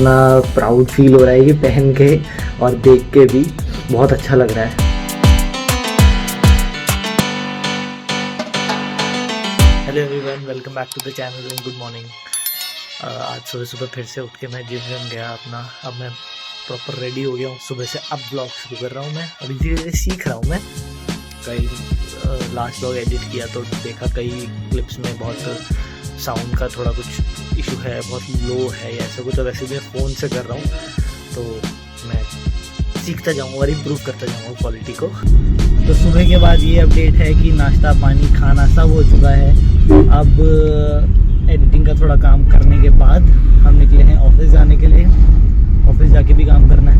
इतना proud feel हो रहा है ये पहन के, और देख के भी बहुत अच्छा लग रहा है। Hello everyone, welcome back to the channel and good morning. आज सुबह सुबह फिर से उठ के मैं जिम गया अपना। अब मैं प्रॉपर रेडी हो गया हूँ सुबह से। अब ब्लॉग शुरू कर रहा हूँ मैं। अभी धीरे धीरे सीख रहा हूँ मैं। कई लास्ट ब्लॉग एडिट किया तो देखा कई क्लिप्स में बहुत साउंड का थोड़ा कुछ इशू है, बहुत लो है या ऐसा कुछ। तो वैसे भी मैं फ़ोन से कर रहा हूँ, तो मैं सीखता जाऊँगा और इम्प्रूव करता जाऊँगा क्वालिटी को। तो सुबह के बाद ये अपडेट है कि नाश्ता पानी खाना सब हो चुका है। अब एडिटिंग का थोड़ा काम करने के बाद हम निकले हैं ऑफिस जाने के लिए। ऑफिस जाके भी काम करना है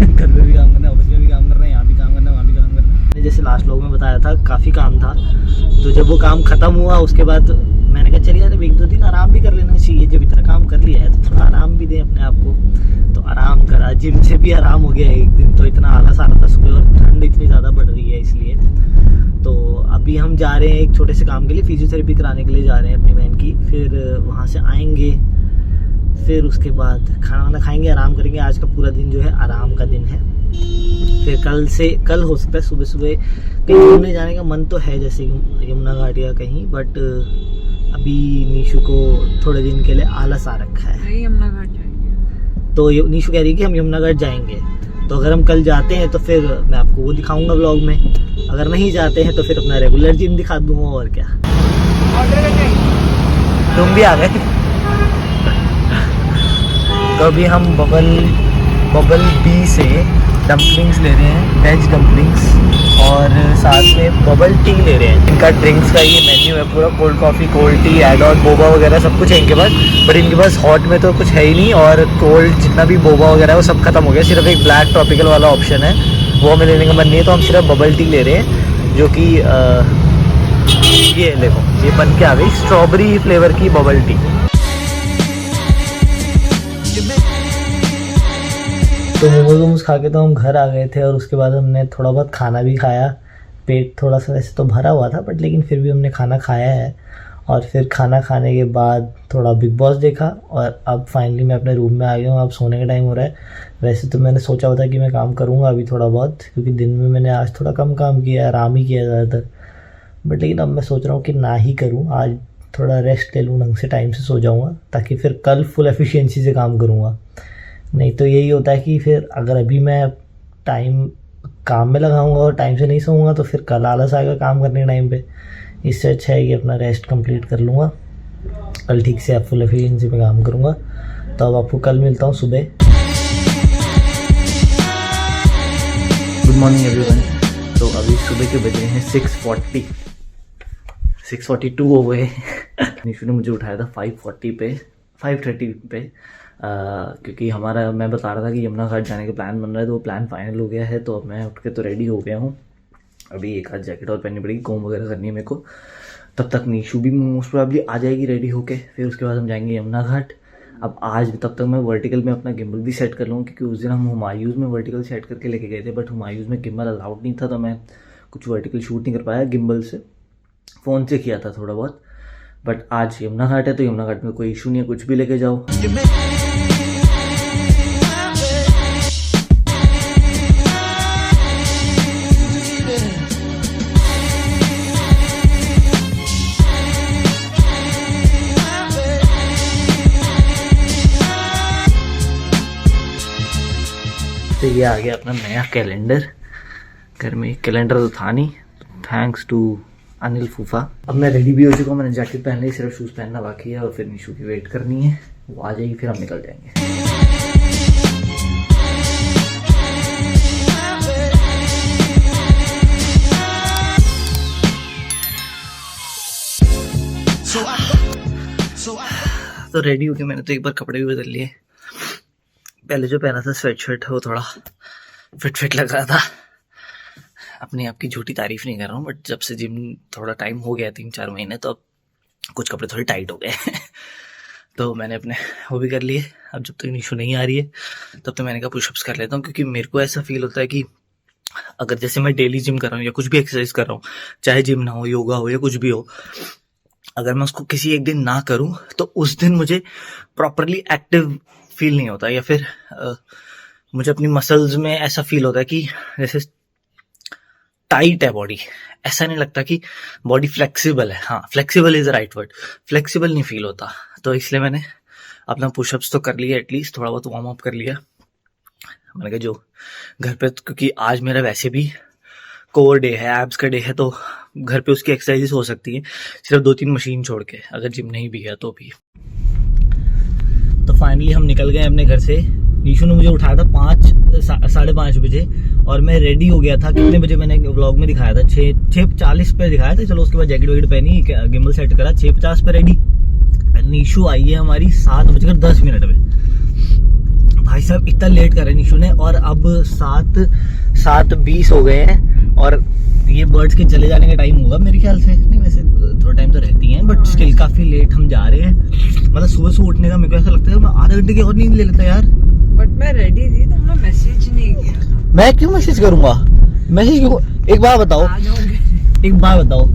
घर पे भी काम करना है, ऑफिस में भी काम करना है, यहाँ भी काम करना है, वहाँ भी काम करना है। मैंने जैसे लास्ट व्लॉग में बताया था काफ़ी काम था, तो जब वो काम ख़त्म हुआ उसके बाद मैंने कहा चलिए यार एक दो दिन आराम भी कर लेना चाहिए। जब इतना काम कर लिया है तो थोड़ा आराम भी दें अपने आप को। तो आराम करा, जिम से भी आराम हो गया एक दिन। तो इतना आलस आ रहा था सुबह और ठंड इतनी ज़्यादा बढ़ रही है इसलिए। तो अभी हम जा रहे हैं एक छोटे से काम के लिए, फिजियोथेरेपी कराने के लिए जा रहे हैं अपनी बहन की। फिर वहाँ से आएंगे, फिर उसके बाद खाना वाना खाएंगे, आराम करेंगे। आज का पूरा दिन जो है आराम का दिन है। फिर कल हो सकता है सुबह सुबह कहीं घूमने जाने का मन तो है, जैसे यमुना घाट या कहीं। बट अभी नीशू को थोड़े दिन के लिए आलस आ रखा है। यमुना घाट जाएंगे तो नीशू कह रही है कि हम यमुना घाट जाएंगे। तो अगर हम कल जाते हैं तो फिर मैं आपको वो दिखाऊंगा व्लॉग में। अगर नहीं जाते हैं तो फिर अपना रेगुलर जिम दिखा दूंगा। और क्या, तुम भी आ गए। तो अभी हम बबल बी से डम्पलिंग्स ले रहे हैं, वेज डम्पलिंग्स, और साथ में बबल टी ले रहे हैं। इनका ड्रिंक्स का ये मेन्यू है पूरा, cold coffee, cold tea, add on boba वगैरह सब कुछ है इनके पास। बट इनके पास हॉट में तो कुछ है ही नहीं, और कोल्ड जितना भी बोबा वगैरह है वो सब खत्म हो गया। सिर्फ एक ब्लैक ट्रॉपिकल वाला ऑप्शन है, वो हमें लेने का मन नहीं है। तो हम सिर्फ बबल टी ले रहे हैं, जो कि ये देखो ये बन के आ गई स्ट्रॉबेरी फ्लेवर की बबल टी। तो मोमोज खा के तो हम घर आ गए थे, और उसके बाद हमने थोड़ा बहुत खाना भी खाया। पेट थोड़ा सा वैसे तो भरा हुआ था, बट लेकिन फिर भी हमने खाना खाया है। और फिर खाना खाने के बाद थोड़ा बिग बॉस देखा, और अब फाइनली मैं अपने रूम में आ गया हूँ। अब सोने का टाइम हो रहा है। वैसे तो मैंने सोचा हुआ था कि मैं काम करूँगा अभी थोड़ा बहुत, क्योंकि दिन में मैंने आज थोड़ा कम काम किया, आराम ही किया ज़्यादातर। बट लेकिन अब मैं सोच रहा हूँ कि ना ही करूँ, आज थोड़ा रेस्ट ले लूँ, ढंग से टाइम से सो जाऊँगा, ताकि फिर कल फुल एफिशिएंसी से काम करूँगा। नहीं तो यही होता है कि फिर अगर अभी मैं टाइम काम में लगाऊंगा और टाइम से नहीं सोऊंगा तो फिर कल आलस आएगा काम करने के टाइम पे। इससे अच्छा है कि अपना रेस्ट कंप्लीट कर लूँगा, कल ठीक से फुल एफिशिएंसी में काम करूँगा। तो अब आपको कल मिलता हूँ सुबह। Good morning everyone. तो अभी सुबह के बजे हैं 6:42 हो गए। निशु ने मुझे उठाया था 5:30 पे, क्योंकि मैं बता रहा था कि यमुना घाट जाने का प्लान बन रहा है। तो वो प्लान फाइनल हो गया है। तो अब मैं उठ के तो रेडी हो गया हूँ। अभी एक आध जैकेट और पहननी पड़ेगी, कोम वगैरह करनी है मेरे को। तब तक नीशू भी मोस्ट प्रोबेबली आ जाएगी रेडी होके। फिर उसके बाद हम जाएंगे यमुना घाट। अब आज तब तक मैं वर्टिकल में अपना गिम्बल भी सेट कर लूँगा, क्योंकि उस दिन हम हुमायूज़ में वर्टिकल सेट करके लेके गए थे, बट हुमायूज़ में गिम्बल अलाउड नहीं था। तो मैं कुछ वर्टिकल शूट नहीं कर पाया गिम्बल से, फ़ोन से किया था थोड़ा बहुत। बट आज यमुना घाट है तो यमुना घाट में कोई इशू नहीं है, कुछ भी लेके जाओ। तो ये आ गया अपना नया कैलेंडर। घर में कैलेंडर तो था नहीं, थैंक्स टू अनिल फूफा। अब मैं रेडी भी हो चुका हूँ, मैंने जैकेट पहन ली, सिर्फ शूज़ पहनना बाकी है। और फिर निशू की वेट करनी है, वो आ जाएगी, फिर हम निकल जाएंगे। तो रेडी हो गया मैंने, तो एक बार कपड़े भी बदल लिए। पहले जो पहना था स्वेटशर्ट वो थोड़ा फिट लग रहा था। अपने आप की झूठी तारीफ नहीं कर रहा हूँ, बट जब से जिम थोड़ा टाइम हो गया 3-4 महीने, तो अब कुछ कपड़े थोड़े टाइट हो गए। तो मैंने अपने वो भी कर लिए। अब जब तक निशु नहीं आ रही है तब तक मैंने कहा पुशअप्स कर लेता हूँ, क्योंकि मेरे को ऐसा फील होता है कि अगर जैसे मैं डेली जिम कर रहा हूँ या कुछ भी एक्सरसाइज कर रहा हूँ, चाहे जिम ना हो, योगा हो या कुछ भी हो, अगर मैं उसको किसी एक दिन ना करूँ तो उस दिन मुझे प्रॉपरली एक्टिव फील नहीं होता, या फिर मुझे अपनी मसल्स में ऐसा फील होता है कि जैसे टाइट है बॉडी, ऐसा नहीं लगता कि बॉडी फ्लेक्सिबल है। हाँ, flexible is the right word, flexible नहीं फील होता। तो इसलिए मैंने अपना पुशअप्स तो कर लिया, एटलीस्ट थोड़ा बहुत वार्म अप कर लिया। मैंने कहा जो घर पे, क्योंकि आज मेरा वैसे भी कोर डे है, एब्स का डे है, तो घर पे उसकी एक्सरसाइजेस हो सकती है सिर्फ 2-3 मशीन छोड़ के, अगर जिम नहीं भी है तो भी। तो फाइनली हम निकल गए अपने घर से। निशु ने मुझे उठाया था 5-5:30 बजे, और मैं रेडी हो गया था। कितने बजे मैंने व्लॉग में दिखाया था, 6:40 पे दिखाया था। चलो उसके बाद जैकेट वैकेट पहनी, गिम्बल सेट करा, 6:50 पे रेडी। निशु आई है हमारी 7:10 पे। भाई साहब इतना लेट करा निशु ने, और अब 7:20 हो गए हैं, और ये बर्ड्स के चले जाने का टाइम होगा मेरे ख्याल से। नहीं, वैसे थोड़ा टाइम तो रहती हैं, बट स्टिल काफी लेट हम जा रहे हैं। मतलब सुबह उठने का मेरे को ऐसा लगता है मैं आधे घंटे की और नींद ले लेता यार। बट मैं रेडी थी, तुमने मैसेज नहीं किया। मैं क्यों मैसेज करूंगा, मैसेज क्यों? एक बार बताओ, एक बार बताओ।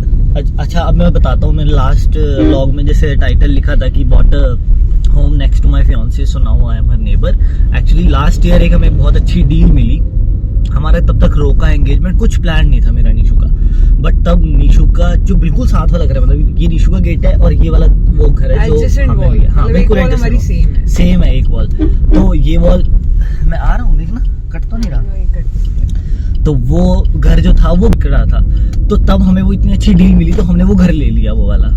अच्छा अब मैं बताता हूँ। मैंने लास्ट व्लॉग में जैसे टाइटल लिखा था कि bought home next to my fiance, so now I am her neighbour. Actually last year एक हमें बहुत अच्छी डील मिली। हमारा तब तक रोका एंगेजमेंट, कुछ प्लान नहीं था मेरा निशु का, बट तब निशु का जो बिल्कुल साथ वाला घर है, मतलब ये निशु का गेट है और ये वाला वो घर है जो हमें लिया। हाँ बिल्कुल सेम है, एक वॉल। तो ये वॉल, मैं आ रहा हूँ देखना, कट तो नहीं रहा। तो वो घर जो था वो बिक रहा था, तो तब हमें वो इतनी अच्छी डील मिली, तो हमने वो घर ले लिया, वो वाला।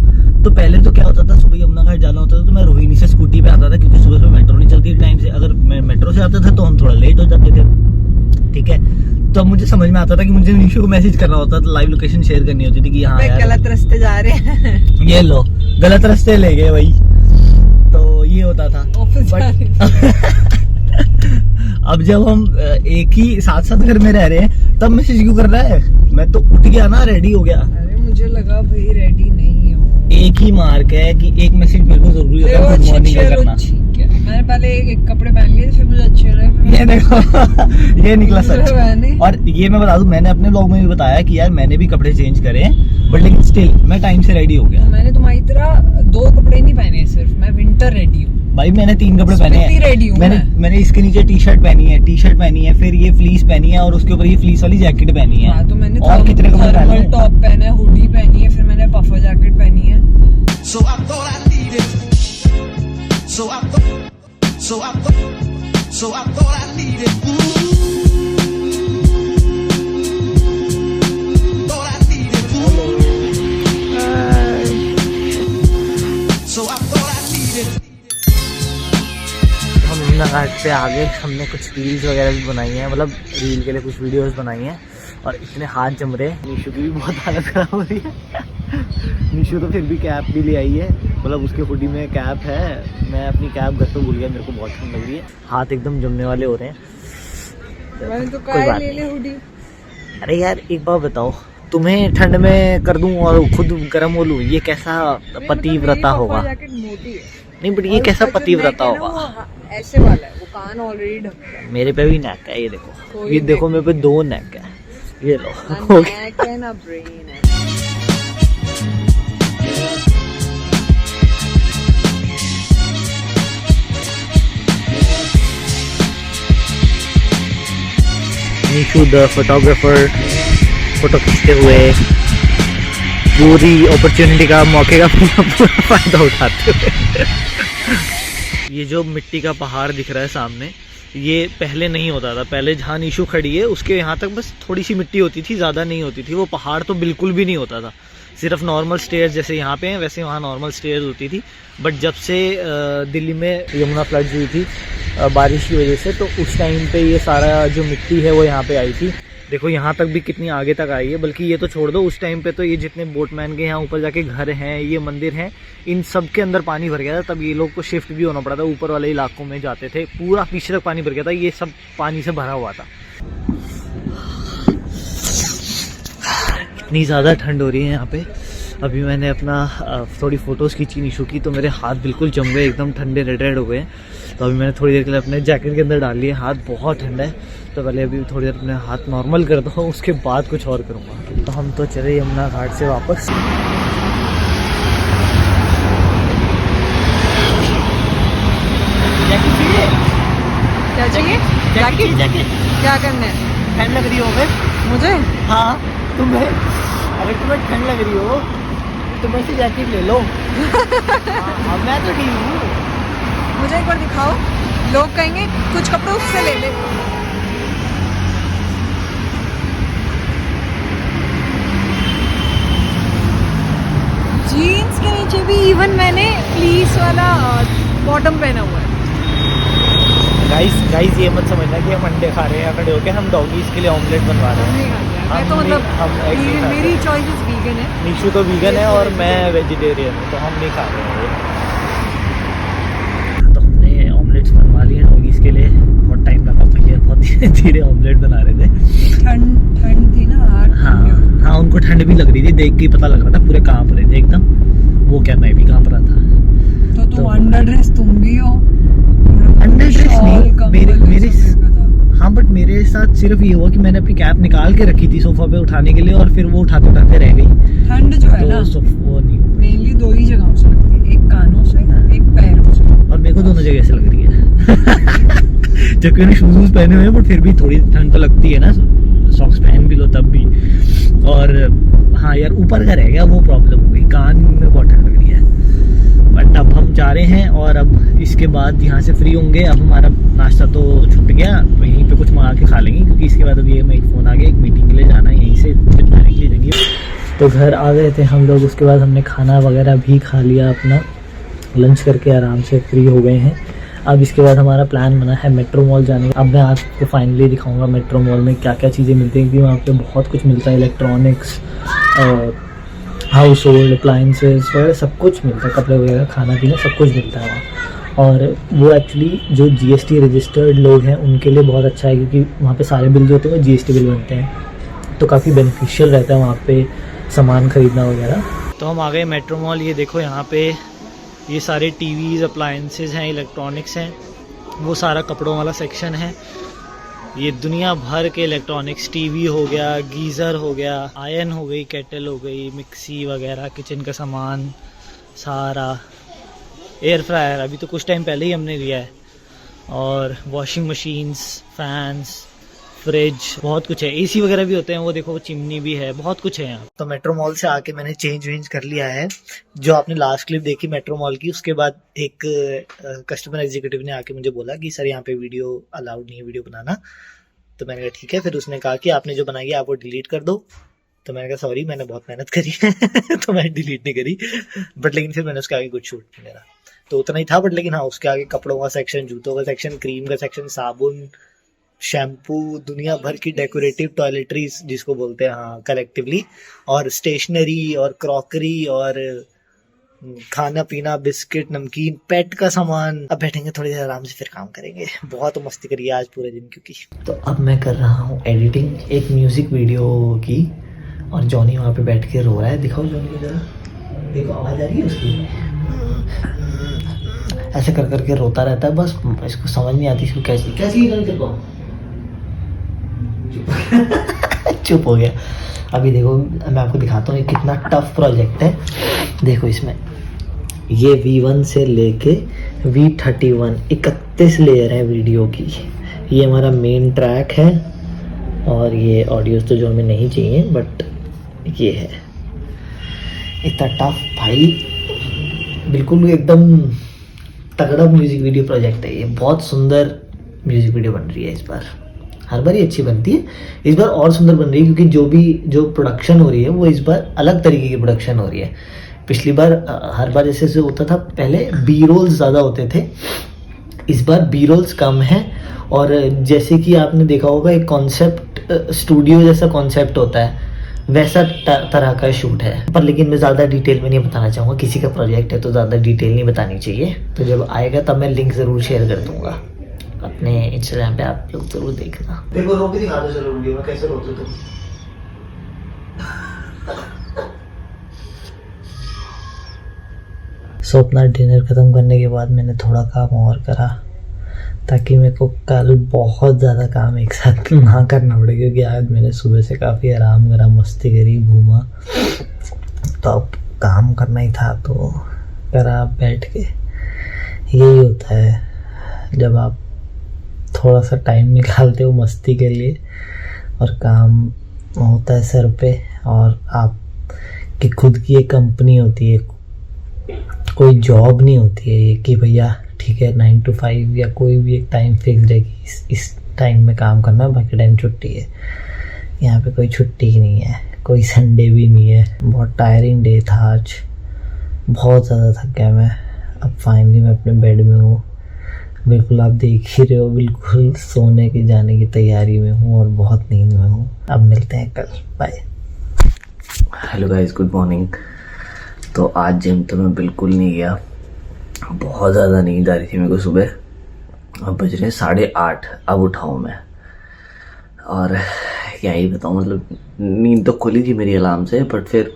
तो पहले तो क्या होता था, सुबह यमुना घाट जाना होता था तो मैं रोहिणी से स्कूटी पे आता था, क्योंकि सुबह मेट्रो नहीं चलती टाइम से। अगर मैं मेट्रो से आता था तो हम थोड़ा लेट हो जाते थे, ठीक है। तो अब मुझे समझ में आता था कि मुझे निशु को मैसेज करना होता था, लाइव लोकेशन शेयर करनी होती थी कि हाँ यार गलत रास्ते जा रहे हैं। ये लो गलत रास्ते ले गए भाई। तो ये होता था। अब जब हम एक ही साथ घर में रह रहे हैं, तब मैसेज क्यों कर रहा है? मैं तो उठ गया ना, रेडी हो गया। अरे मुझे लगा भाई रेडी नहीं हो। एक ही मार्क है कि एक मैसेज मेरे को जरूरी होता है गुड मॉर्निंग का करना। मैंने पहले एक कपड़े पहन लिए, फिर मुझे अच्छे लगे। ये देखो ये निकला सच। और ये मैं बता दूं, मैंने अपने ब्लॉग में भी बताया कि यार मैंने भी कपड़े चेंज करे हैं, बट लेकिन स्टिल मैं टाइम से रेडी हो गया। मैंने तुम्हारी तरह 2 कपड़े नहीं पहने, सिर्फ मैं विंटर रेडी हूँ भाई। मैंने 3 कपड़े पहने हैं। रेडी हूँ मैंने इसके नीचे टी शर्ट पहनी है, फिर ये फ्लीस पहनी है, और उसके ऊपर ये फ्लीस वाली जैकेट पहनी है। तो मैंने और कितने कपड़े पहने हैं? टॉप पहना है, हुडी पहनी है, फिर मैंने पफर जैकेट पहनी है। So I thought I needed. So I thought I needed. Thought I needed. So I thought I needed. हम यमुना घाट पे आ गए। हमने कुछ रील्स वगैरह भी बनाई हैं, मतलब रील के लिए कुछ वीडियोस बनाई हैं, और इतने हाथ जम रहे हैं। निशु की भी बहुत हालत खराब हो रही है। निशु तो फिर भी कैप भी ले आई है, मतलब उसके हुडी में कैप है। मैं अपनी कैप घर पे भूल गया, मेरे को बहुत ठंड लग रही है, हाथ एकदम जमने वाले हो रहे हैं। मैंने तो कोई बात ले हुडी। अरे यार एक बात बताओ, तुम्हें ठंड में कर दूं और खुद गर्म हो लूं, ये कैसा पतिव्रता होगा? नहीं बट ये कैसा पतिव्रता होगा? ऐसे वाला है, वो कान ऑलरेडी ढक है। मेरे पे भी नेक है, ये देखो, ये देखो मेरे पे 2 नेक है, ये लो। नेक है ना ब्रेन है। निशु द फोटोग्राफर फोटो खींचते हुए पूरी अपॉर्चुनिटी का, मौके का पूरा फायदा उठाते हुए। ये जो मिट्टी का पहाड़ दिख रहा है सामने, ये पहले नहीं होता था। पहले जहाँ निशु खड़ी है उसके यहाँ तक बस थोड़ी सी मिट्टी होती थी, ज़्यादा नहीं होती थी। वो पहाड़ तो बिल्कुल भी नहीं होता था, सिर्फ नॉर्मल स्टेयर्स जैसे यहाँ पे हैं वैसे वहाँ नॉर्मल स्टेयर्स होती थी। बट जब से दिल्ली में यमुना फ्लड हुई थी बारिश की वजह से, तो उस टाइम पे ये सारा जो मिट्टी है वो यहाँ पे आई थी। देखो यहाँ तक भी कितनी आगे तक आई है। बल्कि ये तो छोड़ दो, उस टाइम पे तो ये जितने बोटमैन के यहाँ ऊपर जाके घर हैं, ये मंदिर हैं, इन सब के अंदर पानी भर गया था। तब ये लोग को शिफ्ट भी होना पड़ा था, ऊपर वाले इलाकों में जाते थे। पूरा पीछे तक पानी भर गया था, ये सब पानी से भरा हुआ था। इतनी ज़्यादा ठंड हो रही है यहाँ पे। अभी मैंने अपना थोड़ी फ़ोटोज़ खींची निशु की, तो मेरे हाथ बिल्कुल जम गए, एकदम ठंडे रेड हो गए। तो अभी मैंने थोड़ी देर के लिए अपने जैकेट के अंदर डाल लिए, हाथ बहुत ठंडा है। तो पहले अभी थोड़ी देर अपने हाथ नॉर्मल कर दो, उसके बाद कुछ और करूँगा। तो हम तो चले यमुना घाट से वापस। जैकेट चाहिए? क्या चाहिए? जैकेट? जैकेट क्या करना है? ठंड लग रही हो हमें? मुझे? हाँ तुम्हें, अगर तुम्हें ठंड लग रही हो तो मैं से जैकेट ले लो। हाँ, मैं तो ठीक हूँ। मुझे एक बार दिखाओ, लोग कहेंगे कुछ कपड़े उससे ले ले। जीन्स के नीचे भी इवन मैंने फ्लीस वाला बॉटम पहना हुआ है। गाइस ये मत समझना कि हम अंडे खा रहे हैं या खड़े होके, हम डॉगीज के लिए ऑमलेट बनवा रहे हैं। मैं तो मतलब हम egg नहीं खाते। मेरी चॉइसेस वीगन है। निशु तो वीगन है और मैं वेजिटेरियन हूँ, तो हम नहीं खा रहे हैं। तो हमने ऑमलेट्स बनवा लिए डॉगीज के लिए। बहुत टाइम लगा, भैया बहुत धीरे धीरे ऑमलेट बना रहे थे। ठंड थी ना। हाँ उनको ठंड भी लग रही थी, देख के ही पता लग रहा था, पूरे कांप रहे थे एकदम। वो क्या, मैं भी कांप रहा था। तो अंडर ड्रेस तुम भी हो? अंडर ड्रेस नहीं, मेरे हाँ, बट मेरे साथ सिर्फ ये हुआ कि मैंने अपनी कैप निकाल के रखी थी सोफा पे उठाने के लिए, और फिर वो उठाते उठाते रह गई। ठंड जो है ना, वो नहीं, मेनली दो ही जगहों से लगती है, एक कानों से, एक पैरों से। और मेरे को दोनों जगह से लग रही है। जबकि मैंने शूज पहने हुए हैं, बट फिर भी थोड़ी ठंड तो लगती है ना, सॉक्स पहन भी लो तब भी। और हाँ यार, ऊपर का रह गया वो प्रॉब्लम हो गई, कान में बहुत ठंड लग रही है। बट अब हम जा रहे हैं और अब इसके बाद यहाँ से फ्री होंगे। अब हमारा नाश्ता तो छूट गया, वहीं पे कुछ मंगा के खा लेंगे, क्योंकि इसके बाद अभी हमें एक फ़ोन आ गया, एक मीटिंग के लिए जाना है, यहीं से निकलने के लिए जाएंगे। तो घर आ गए थे हम लोग, उसके बाद हमने खाना वगैरह भी खा लिया, अपना लंच करके आराम से फ्री हो गए हैं। अब इसके बाद हमारा प्लान बना है मेट्रो मॉल जाने का। अब मैं आपको फाइनली दिखाऊंगा मेट्रो मॉल में क्या क्या चीज़ें मिलती हैं, क्योंकि वहाँ पे बहुत कुछ मिलता है, इलेक्ट्रॉनिक्स, हाउस होल्ड अप्लाइंसेस वगैरह सब कुछ मिलता है, कपड़े वगैरह, खाना पीना सब कुछ मिलता है वहाँ। और वो एक्चुअली जो GST रजिस्टर्ड लोग हैं उनके लिए बहुत अच्छा है, क्योंकि वहाँ पे सारे बिल जो होते हैं वो GST बिल बनते हैं, तो काफ़ी बेनिफिशियल रहता है वहाँ पे सामान खरीदना वगैरह। तो हम आ गए मेट्रो मॉल। ये देखो यहाँ पे ये सारे टीवीज़, अप्लाइंसेस हैं, इलेक्ट्रॉनिक्स हैं, वो सारा कपड़ों वाला सेक्शन है। ये दुनिया भर के इलेक्ट्रॉनिक्स, टीवी हो गया, गीज़र हो गया, आयरन हो गई, केटल हो गई, मिक्सी वगैरह, किचन का सामान सारा, एयर फ्रायर अभी तो कुछ टाइम पहले ही हमने लिया है, और वॉशिंग मशीन्स, फैंस, फ्रिज, बहुत कुछ है। AC वगैरह भी होते हैं, वो देखो चिमनी भी है, बहुत कुछ है यहाँ। तो मेट्रो मॉल से आके मैंने चेंज कर लिया है। जो आपने लास्ट क्लिप देखी मेट्रो मॉल की, उसके बाद एक कस्टमर एग्जीक्यूटिव ने आके मुझे बोला कि सर यहाँ पे वीडियो अलाउड नहीं है, वीडियो बनाना। तो मैंने कहा ठीक है। फिर उसने कहा कि आपने जो बनाई है आप वो डिलीट कर दो। तो मैंने कहा सॉरी, मैंने बहुत मेहनत करी है। तो मैंने डिलीट नहीं करी, बट लेकिन फिर मैंने उसके आगे कुछ शूट नहीं करा, तो उतना ही था। बट लेकिन हाँ, उसके आगे कपड़ों का सेक्शन, जूतों का सेक्शन, क्रीम का सेक्शन, साबुन, शैम्पू, दुनिया भर की डेकोरेटिव टॉयलेटरीज जिसको बोलते हैं, हाँ कलेक्टिवली, और स्टेशनरी और क्रॉकरी और खाना पीना, बिस्किट, नमकीन, पेट का सामान। अब बैठेंगे थोड़ी देर आराम से, फिर काम करेंगे। बहुत मस्ती करी आज पूरे दिन, क्योंकि तो अब मैं कर रहा हूँ एडिटिंग एक म्यूजिक वीडियो की, और जॉनी वहाँ पे बैठ के रो रहा है। दिखाओ जॉनी को जरा, देखो आवाज़ आ रही है उसकी, ऐसे कर करके रोता रहता है। बस इसको समझ नहीं आती इसको कैसी चुप हो गया। अभी देखो मैं आपको दिखाता हूँ ये कितना टफ प्रोजेक्ट है। देखो इसमें ये V1 से लेके V31 31 लेयर है वीडियो की। ये हमारा मेन ट्रैक है, और ये ऑडियोज तो जो हमें नहीं चाहिए, बट ये है। इतना टफ भाई, बिल्कुल एकदम तगड़ा म्यूजिक वीडियो प्रोजेक्ट है ये। बहुत सुंदर म्यूजिक वीडियो बन रही है इस बार, हर बार ही अच्छी बनती है, इस बार और सुंदर बन रही है, क्योंकि जो प्रोडक्शन हो रही है वो इस बार अलग तरीके की प्रोडक्शन हो रही है। पिछली बार हर बार जैसे होता था, पहले बी रोल्स ज़्यादा होते थे, इस बार बी रोल्स कम है। और जैसे कि आपने देखा होगा एक कॉन्सेप्ट स्टूडियो जैसा कॉन्सेप्ट होता है, वैसा तरह का शूट है। पर लेकिन मैं ज़्यादा डिटेल में नहीं बताना चाहूँगा, किसी का प्रोजेक्ट है तो ज़्यादा डिटेल नहीं बतानी चाहिए। तो जब आएगा तब मैं लिंक ज़रूर शेयर कर दूँगा अपने इंस्टाग्राम पे, आप लोग ज़रूर देखना। देखो रो के दिखा दो चलो वीडियो में कैसे रोते तुम। सो अपना डिनर ख़त्म करने के बाद मैंने थोड़ा काम और करा, ताकि मेरे को कल बहुत ज़्यादा काम एक साथ ना करना पड़े, क्योंकि आज मैंने सुबह से काफ़ी आराम करा, मस्ती करी, घूमा, तो अब काम करना ही था तो करा बैठ के। यही होता है जब आप थोड़ा सा टाइम निकालते हो मस्ती के लिए, और काम होता है सर पे, और आपकी खुद की एक कंपनी होती है, कोई जॉब नहीं होती है ये कि भैया ठीक है 9 to 5 या कोई भी एक टाइम फिक्स है कि इस टाइम में काम करना है, बाकी टाइम छुट्टी है। यहाँ पे कोई छुट्टी ही नहीं है, कोई संडे भी नहीं है। बहुत टायरिंग डे था आज, बहुत ज़्यादा थक गया मैं। अब फाइनली मैं अपने बेड में हूँ, बिल्कुल आप देख ही रहे हो, बिल्कुल सोने की जाने की तैयारी में हूँ और बहुत नींद में हूँ। अब मिलते हैं कल, bye. Hello guys, good morning. तो आज जिम तो मैं बिल्कुल नहीं गया, बहुत ज़्यादा नींद आ रही थी मेरे को सुबह। अब बज रहे 8:30, अब उठाऊँ मैं, और क्या ही बताऊँ, मतलब नींद तो खुली थी मेरी अलार्म से, बट फिर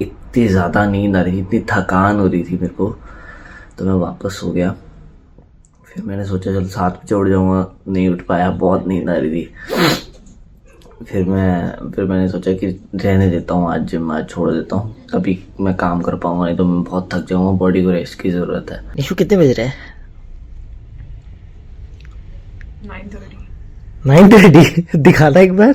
इतनी ज़्यादा नींद आ रही थी, इतनी थकान हो रही थी मेरे को, तो मैं वापस सो गया। फिर मैंने सोचा चल 7 बजे उठ जाऊँगा, नहीं उठ पाया, बहुत नींद आ रही थी। फिर मैंने सोचा कि रहने देता हूँ, आज जिम आज छोड़ देता हूँ, कभी मैं काम कर पाऊँगा, नहीं तो मैं बहुत थक जाऊँगा, बॉडी को रेस्ट की ज़रूरत है। निशु कितने बज रहे हैं? 9:30। 9:30 दिखाना एक बार।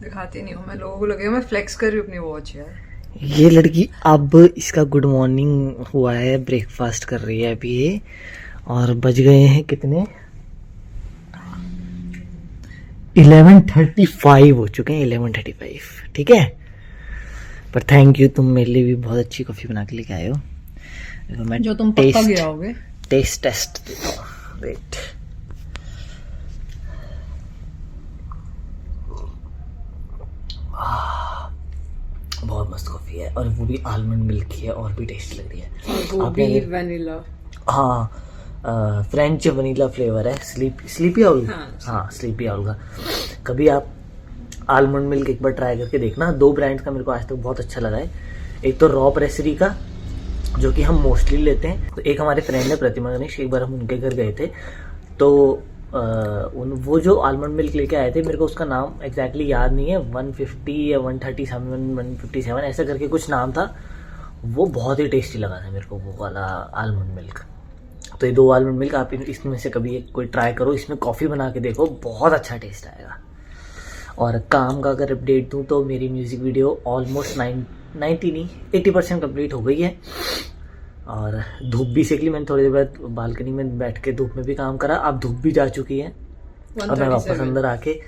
दिखाती नहीं हूँ मैं, लोगों को लगेगा मैं फ्लेक्स कर रही हूँ अपनी वॉच यार। ये लड़की अब इसका गुड मॉर्निंग हुआ है, ब्रेकफास्ट कर रही है अभी ये, और बज गए हैं कितने, 11:35 हो चुके हैं, 11:35। ठीक है, पर थैंक यू, तुम मेरे लिए भी बहुत अच्छी कॉफ़ी बना के लेके आए हो। मैं जो तुम पक्का गया होगे। टेस्ट देता हूँ, वेट। बहुत मस्त कॉफ़ी है, और वो भी आलमंड मिल्क की है, और भी टेस्टी लग रही है। वो भी वनीला। हाँ, फ्रेंच वनीला फ्लेवर है, स्लीपी आउल। हाँ, स्लीपी आउल का। कभी आप आलमंड मिल्क एक बार ट्राई करके देखना। 2 ब्रांड्स का मेरे को आज तक बहुत अच्छा लगा है। एक तो रॉ प्रेसरी का, जो कि हम मोस्टली लेते हैं, तो एक हमारे फ्रेंड है प्रतिमा गणेश, एक बार हम उनके घर गए थे, तो वो जो आलमंड मिल्क लेके आए थे, मेरे को उसका नाम एग्जैक्टली याद नहीं है, 150 या 137 157 ऐसा करके कुछ नाम था। वो बहुत ही टेस्टी लगा था मेरे को, वो वाला आलमंड मिल्क। तो ये 2 आलमंड मिल्क आप इसमें से कभी एक कोई ट्राई करो, इसमें कॉफ़ी बना के देखो, बहुत अच्छा टेस्ट आएगा। और काम का अगर अपडेट दूँ तो मेरी म्यूज़िक वीडियो ऑलमोस्ट 80% कंप्लीट हो गई है, और धूप भी सेक ली मैंने। थोड़ी देर बाद बालकनी में बैठ के धूप में भी काम करा, अब धूप भी जा चुकी है, और मैं वापस अंदर आके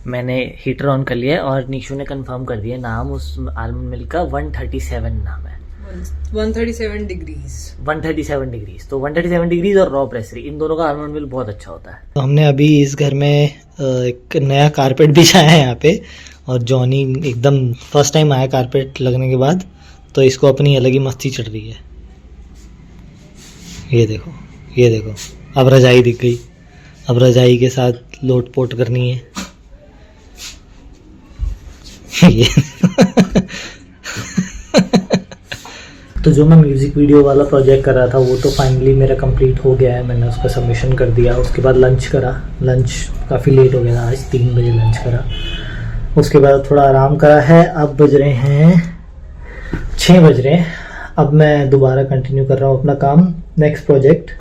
मैंने हीटर ऑन कर लिया है, और निशु ने कंफर्म कर दिया नाम उस आलमंड मिल्क का 137 नाम है। 137 डिग्रीज। 137 डिग्रीज, तो 137 डिग्रीज और रॉ प्रेसरी, इन दोनों का आलमंड मिल्क बहुत अच्छा होता है। तो हमने अभी इस घर में एक नया कारपेट बिछाया है यहाँ पे, और जॉनी एकदम फर्स्ट टाइम आया कारपेट लगने के बाद, तो इसको अपनी अलग ही मस्ती चढ़ रही है। ये देखो, ये देखो, अब रजाई दिख गई, अब रजाई के साथ लोट पोट करनी है। तो जो मैं म्यूज़िक वीडियो वाला प्रोजेक्ट कर रहा था, वो तो फाइनली मेरा कंप्लीट हो गया है, मैंने उसका सबमिशन कर दिया। उसके बाद लंच करा, लंच काफ़ी लेट हो गया था आज, 3 बजे लंच करा। उसके बाद थोड़ा आराम करा है, अब बज रहे हैं 6 बज रहे हैं। अब मैं दोबारा कंटिन्यू कर रहा हूँ अपना काम, next project.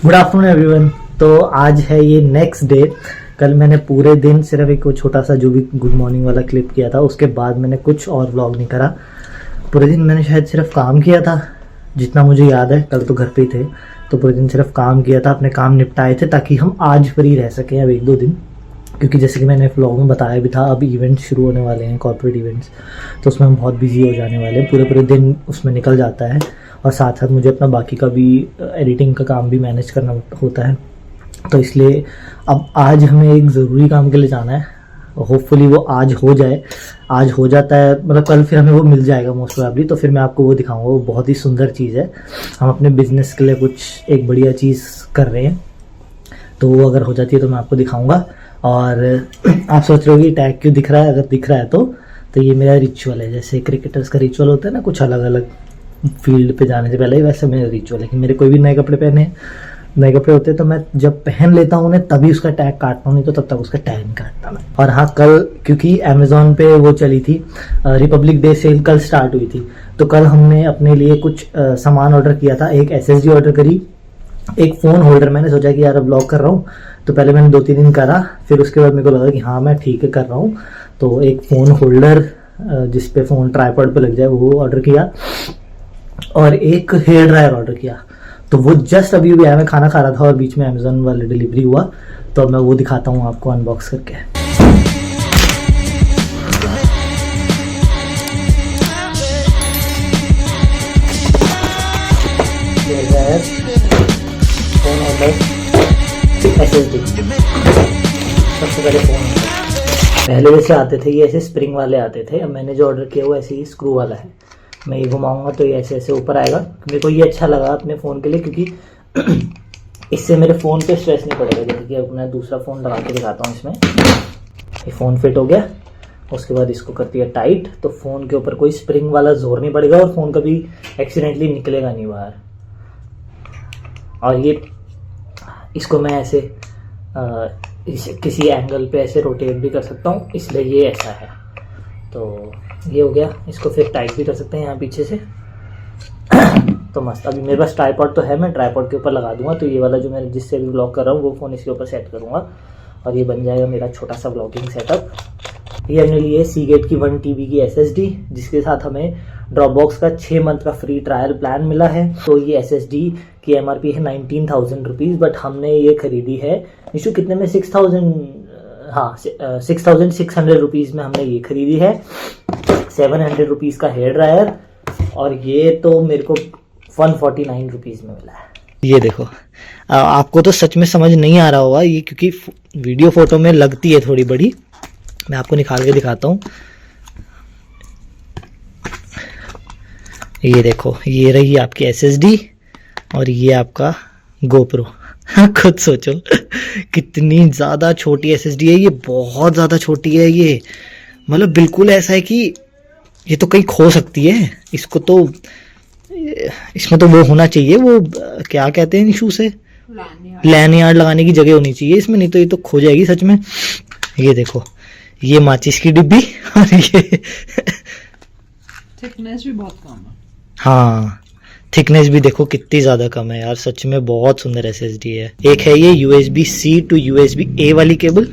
Good afternoon everyone. तो आज है ये नेक्स्ट डे। कल मैंने पूरे दिन सिर्फ एक छोटा सा जो भी गुड मॉर्निंग वाला क्लिप किया था, उसके बाद मैंने कुछ और व्लॉग नहीं करा। पूरे दिन मैंने शायद सिर्फ काम किया था, जितना मुझे याद है। कल तो घर पे ही थे, तो पूरे दिन सिर्फ काम किया था, अपने काम निपटाए थे, ताकि हम आज फ्री रह सकें अब 1-2 दिन। क्योंकि जैसे कि मैंने व्लॉग में बताया भी था, अब इवेंट्स शुरू होने वाले हैं, कॉर्पोरेट इवेंट्स, तो उसमें हम बहुत बिजी हो जाने वाले हैं। पूरे दिन उसमें निकल जाता है, और साथ साथ मुझे अपना बाकी का भी एडिटिंग का काम भी मैनेज करना होता है। तो इसलिए अब आज हमें एक ज़रूरी काम के लिए जाना है, होपफुली वो आज हो जाए। आज हो जाता है, मतलब कल फिर हमें वो मिल जाएगा मोस्ट प्रोबेबली, तो फिर मैं आपको वो दिखाऊंगा। वो बहुत ही सुंदर चीज़ है, हम अपने बिजनेस के लिए कुछ एक बढ़िया चीज़ कर रहे हैं, तो वो अगर हो जाती है तो मैं आपको दिखाऊंगा। और आप सोच रहे हो कि टैग क्यों दिख रहा है, अगर दिख रहा है तो ये मेरा रिचुअल है। जैसे क्रिकेटर्स का रिचुअल होता है ना, कुछ अलग अलग फील्ड पे जाने से पहले, वैसे मेरा रिचुअल है कि मेरे कोई भी नए कपड़े पहने, नए कपड़े होते हैं तो मैं जब पहन लेता हूँ उन्हें, तभी उसका टैग काटता हूँ, नहीं तो तब तक उसका टैग नहीं काटता मैं। और हाँ, कल क्योंकि अमेजोन पे वो चली थी रिपब्लिक डे सेल, कल स्टार्ट हुई थी, तो कल हमने अपने लिए कुछ सामान ऑर्डर किया था। एक SSD ऑर्डर करी, एक फ़ोन होल्डर, मैंने सोचा कि यार अब ब्लॉग कर रहा हूँ तो पहले मैंने 2-3 दिन करा, फिर उसके बाद मेरे को लगा कि हाँ मैं ठीक है कर रहा हूँ, तो एक फ़ोन होल्डर जिस पे फ़ोन ट्राइपॉड पे लग जाए वो ऑर्डर किया, और एक हेयर ड्रायर ऑर्डर किया। तो वो जस्ट अभी भी आया, मैं खाना खा रहा था और बीच में अमेजोन वाले डिलीवरी हुआ, तो अब मैं वो दिखाता हूँ आपको अनबॉक्स करके। फोन ऑर्डर SSD, सबसे पहले फोन ऑर्डर। पहले जैसे आते थे ये ऐसे स्प्रिंग वाले आते थे, अब मैंने जो ऑर्डर किया वो ऐसे ही स्क्रू वाला है। मैं ये घुमाऊंगा तो ये ऐसे ऐसे ऊपर आएगा। मेरे को ये अच्छा लगा अपने फ़ोन के लिए, क्योंकि इससे मेरे फ़ोन पे स्ट्रेस नहीं पड़ेगा। जैसे कि अब मैं दूसरा फ़ोन लगा के दिखाता हूँ, इसमें ये फ़ोन फिट हो गया, उसके बाद इसको कर दिया टाइट, तो फ़ोन के ऊपर कोई स्प्रिंग वाला जोर नहीं पड़ेगा और फ़ोन कभी एक्सीडेंटली निकलेगा नहीं बाहर। और ये इसको मैं ऐसे किसी एंगल पे ऐसे रोटेट भी कर सकता हूँ, इसलिए ये ऐसा है। तो ये हो गया, इसको फिर टाइट भी कर सकते हैं यहाँ पीछे से। तो मस्त। अभी मेरे पास ट्राइपॉड तो है, मैं ट्राइपॉड के ऊपर लगा दूंगा, तो ये वाला जो मैं जिससे भी ब्लॉग कर रहा हूँ वो फ़ोन इसके ऊपर सेट करूँगा और ये बन जाएगा मेरा छोटा सा ब्लॉगिंग सेटअप। ये हमने लिए सीगेट की 1 TB की SSD, जिसके साथ हमें ड्रॉपबॉक्स का 6 मंथ का फ्री ट्रायल प्लान मिला है। तो ये SSD की MRP है 19,000 रुपीज़, बट हमने ये खरीदी है निशु कितने में, 6,600 रुपीज़ में हमने ये खरीदी है। 700 रुपीज़ का हेयर ड्रायर, और ये तो मेरे को 149 रुपीज़ में मिला है। ये देखो, आपको तो सच में समझ नहीं आ रहा होगा ये, क्योंकि वीडियो फोटो में लगती है थोड़ी बड़ी। मैं आपको निकाल के दिखाता हूँ। ये देखो, ये रही आपकी SSD और ये आपका GoPro। खुद सोचो कितनी ज़्यादा छोटी SSD है ये, बहुत ज़्यादा छोटी है ये। मतलब बिल्कुल ऐसा है कि ये तो कहीं खो सकती है। इसको तो, इसमें तो वो होना चाहिए, वो क्या कहते हैं निशू से, लैनियार्ड लगाने की जगह होनी चाहिए इसमें, नहीं तो ये तो खो जाएगी सच में। ये देखो, ये माचिस की डिब्बी और ये थिकनेस भी बहुत कम है। हाँ, थिकनेस भी देखो कितनी ज़्यादा कम है यार, सच में बहुत सुंदर SSD है। एक है ये USB-C to USB-A वाली केबल,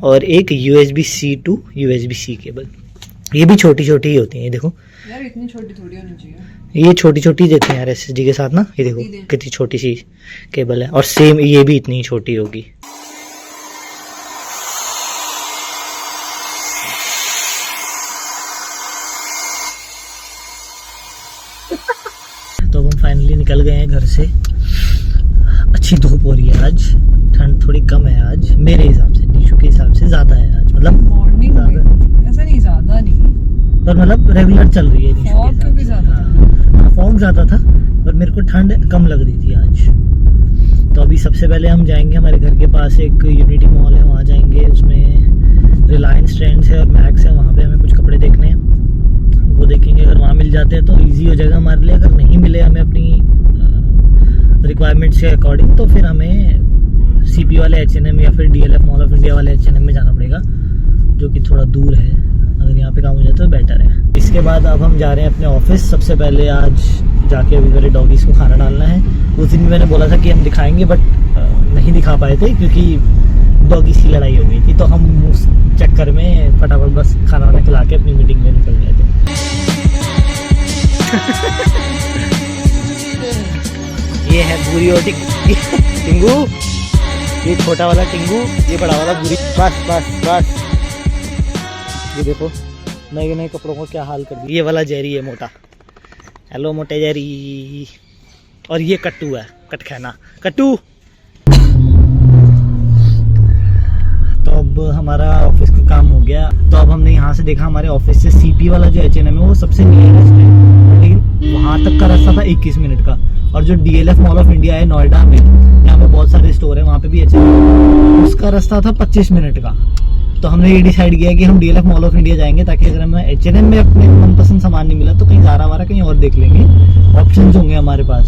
और एक USB-C to USB-C केबल। ये भी छोटी छोटी ही होती हैं, ये देखो यार, इतनी छोटी थोड़ी होनी चाहिए। ये छोटी छोटी देते हैं यार SSD के साथ ना। ये देखो कितनी छोटी सी केबल है, और सेम ये भी इतनी छोटी होगी। तो हम फाइनली निकल गए हैं घर से। अच्छी धूप हो रही है आज, ठंड थोड़ी कम है आज मेरे हिसाब से, निशु के हिसाब से ज़्यादा है आज, मतलब मॉर्निंग में ऐसा नहीं, ज़्यादा नहीं, पर मतलब रेगुलर चल रही है निशु के फॉग हिसाब क्योंकि से। ज़्यादा हाँ, फॉग ज़्यादा था, पर मेरे को ठंड कम लग रही थी आज। तो अभी सबसे पहले हम जाएंगे, हमारे घर के पास एक यूनिटी मॉल है, वहाँ जाएंगे। उसमें रिलायंस ट्रेंड्स है और मैक्स है, वहाँ पे हमें कुछ कपड़े देखने हैं, वो देखेंगे। अगर वहाँ मिल जाते हैं तो इजी हो जाएगा हमारे लिए, अगर नहीं मिले हमें अपनी रिक्वायरमेंट्स के अकॉर्डिंग, तो फिर हमें CP वाले H&M या फिर DLF मॉल ऑफ इंडिया वाले H&M में जाना पड़ेगा, जो कि थोड़ा दूर है। अगर यहाँ पे काम हो जाए तो बेटर है। इसके बाद अब हम जा रहे हैं अपने ऑफिस। सबसे पहले आज जाके अभी मेरे डॉगीज़ को खाना डालना है। उस दिन भी मैंने बोला था कि हम दिखाएंगे, बट नहीं दिखा पाए थे क्योंकि डॉगीज़ की लड़ाई हो गई थी, तो हम उस चक्कर में फटाफट बस खाना वाना खिला के अपनी मीटिंग में निकल गए थे। ये है भूरी और टिंगू, ये छोटा वाला टिंगू, ये बड़ा वाला भूरी। बस बस बस, ये देखो नए नए कपड़ों को क्या हाल कर दिया। ये वाला जेरी है मोटा, हेलो मोटे जेरी। और ये कट्टू है, कटखैना कट्टू। तो अब हमारा ऑफिस का काम हो गया। तो अब हमने यहाँ से देखा, हमारे ऑफिस से CP वाला जो H&M है वो सबसे नियरेस्ट है, लेकिन वहाँ तक का रास्ता था 21 मिनट का। और जो DLF मॉल ऑफ इंडिया है नोएडा में, यहाँ पे बहुत सारे स्टोर है, वहाँ पे भी H&M, उसका रास्ता था 25 मिनट का। तो हमने ये डिसाइड किया कि हम DLF मॉल ऑफ इंडिया जाएंगे, ताकि अगर हमें H&M में अपने मनपसंद सामान नहीं मिला तो कहीं ज़ारा वारा कहीं और देख लेंगे, ऑप्शंस होंगे हमारे पास।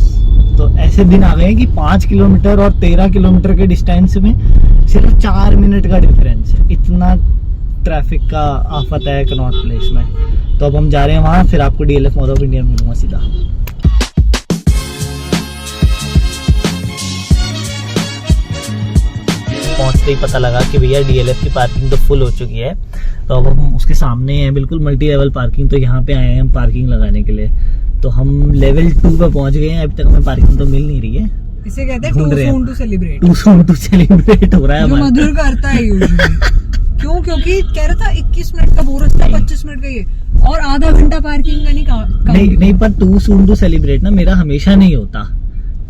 तो ऐसे दिन आ गए हैं कि 5 किलोमीटर और 13 किलोमीटर के डिस्टेंस में सिर्फ 4 मिनट का डिफरेंस है। इतना ट्रैफिक का आफत है कनॉट प्लेस में। तो अब हम जा रहे हैं वहाँ, फिर आपको DLF मॉल ऑफ इंडिया मिलूंगा सीधा। पहुंचते ही पता लगा कि भैया DLF की पार्किंग तो फुल हो चुकी है। तो अब हम उसके सामने हैं, बिल्कुल मल्टी लेवल पार्किंग। तो यहाँ पे आए हैं हम पार्किंग लगाने के लिए। तो हम लेवल 2 पे पहुंच गए हैं। अभी तक हमें पार्किंग तो मिल नहीं रही है। इसे कहते हैं ढूंढ रहे हैं। To celebrate. Too soon to celebrate हो रहा है जो हमारा। मधुर करता है usually। क्यों? क्योंकि कह रहा था 21 मिनट का वो रास्ता, 25 मिनट का ये, और आधा घंटा पार्किंग का नहीं पर टू सून टू सेलिब्रेट ना मेरा हमेशा नहीं होता,